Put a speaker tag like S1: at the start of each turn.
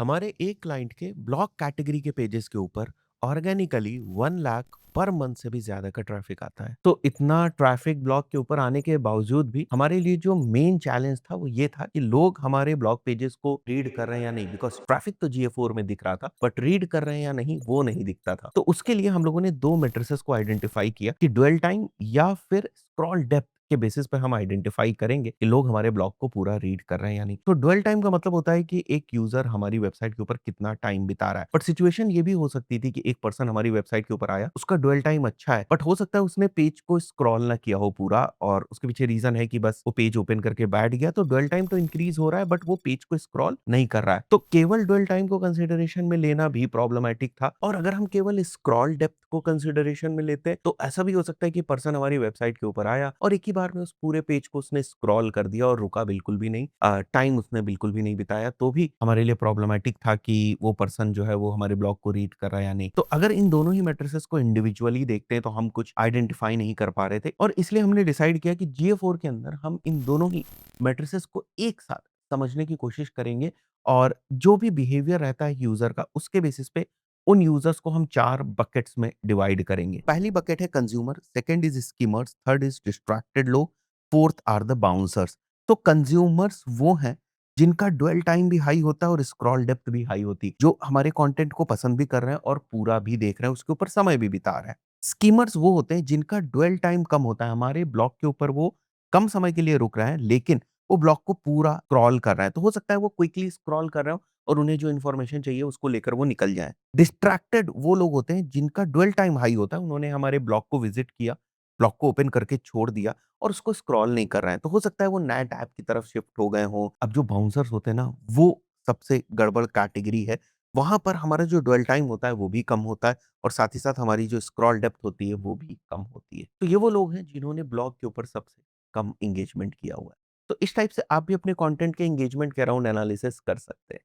S1: हमारे एक क्लाइंट के ब्लॉग कैटेगरी के पेजेस के ऊपर ऑर्गेनिकली 1 लाख पर मंथ से भी ज्यादा का ट्रैफिक आता है। तो इतना ट्रैफिक ब्लॉग के ऊपर आने के बावजूद भी हमारे लिए जो मेन चैलेंज था वो ये था कि लोग हमारे ब्लॉग पेजेस को रीड कर रहे हैं या नहीं, बिकॉज ट्रैफिक तो GA4 में दिख रहा था बट रीड कर रहे हैं या नहीं वो नहीं दिखता था। तो उसके लिए हम लोगों ने दो मेट्रिसेस को आइडेंटिफाई किया कि ड्वेल टाइम या फिर स्क्रॉल डेप्थ के बेसिस पे हम आइडेंटिफाई करेंगे कि लोग हमारे ब्लॉग को पूरा रीड कर रहे हैं या नहीं। तो ड्वेल टाइम का मतलब होता है कि एक यूजर हमारी वेबसाइट के ऊपर कितना टाइम बिता रहा है। बट सिचुएशन ये भी हो सकती थी कि एक पर्सन हमारी वेबसाइट के ऊपर आया, उसका ड्वेल टाइम अच्छा है बट हो सकता है उसने पेज को स्क्रॉल ना किया हो पूरा, और उसके पीछे रीजन है कि बस वो पेज ओपन करके बैठ गया। तो ड्वेल टाइम तो इंक्रीज हो रहा है बट वो पेज को स्क्रॉल नहीं कर रहा है। तो केवल ड्वेल टाइम को कंसिडरेशन में लेना भी प्रॉब्लमैटिक था। और अगर हम केवल स्क्रॉल डेप्थ को कंसिडरेशन में लेते हैं तो ऐसा भी हो सकता है कि पर्सन हमारी वेबसाइट के ऊपर आया और एक ही बार में उस पूरे पेज को उसने स्क्रॉल कर दिया और रुका बिल्कुल भी नहीं, टाइम उसने बिल्कुल भी नहीं बिताया, तो भी हमारे लिए प्रॉब्लमैटिक था कि वो पर्सन जो है वो हमारे ब्लॉग को रीड कर रहा है या नहीं। तो अगर इन दोनों ही मैट्रिसेस को इंडिविजुअली देखते हैं तो हम कुछ आइडेंटिफाई नहीं कर पा रहे थे, और इसलिए हमने डिसाइड किया कि GA4 के अंदर हम इन दोनों ही मैट्रिसेस को एक साथ समझने की कोशिश करेंगे, और जो भी बिहेवियर रहता है यूजर का उसके बेसिस पे उन यूजर्स को हम 4 बकेट्स में डिवाइड करेंगे। पहली बकेट है consumer, second is schemers, third is distracted लोग, फोर्थ आर द बाउंसर्स। तो कंज्यूमर्स वो हैं जिनका ड्वेल टाइम भी हाई होता है और स्क्रॉल डेप्थ भी हाई होती है, जो हमारे कंटेंट को पसंद भी कर रहे हैं और पूरा भी देख रहे हैं, उसके ऊपर समय भी बिता रहे हैं। स्कीमर्स वो होते हैं जिनका ड्वेल टाइम कम होता है, हमारे ब्लॉग के ऊपर वो कम समय के लिए रुक रहे हैं लेकिन वो ब्लॉग को पूरा स्क्रॉल कर रहे हैं। तो हो सकता है वो क्विकली स्क्रॉल कर रहे हो और उन्हें जो इन्फॉर्मेशन चाहिए उसको लेकर वो निकल जाएँ। डिस्ट्रैक्टेड वो लोग होते हैं जिनका ड्वेल टाइम हाई होता है, उन्होंने हमारे ब्लॉग को विज़िट किया, ब्लॉग को ओपन करके छोड़ दिया और उसको स्क्रॉल नहीं कर रहे हैं। तो हो सकता है वो नए टैब की तरफ शिफ्ट हो गए हों। अब जो बाउंसर्स होते हैं ना, वो सबसे गड़बड़ कैटेगरी है। वहाँ पर हमारा जो ड्वेल टाइम होता है वो भी कम होता है और साथ ही साथ हमारी जो स्क्रॉल डेप्थ होती है वो भी कम होती है। तो ये वो लोग हैं जिन्होंने ब्लॉग के ऊपर सबसे कम एंगेजमेंट किया हुआ है। तो इस टाइप से आप भी अपने कंटेंट के एंगेजमेंट के अराउंड एनालिसिस कर सकते हैं।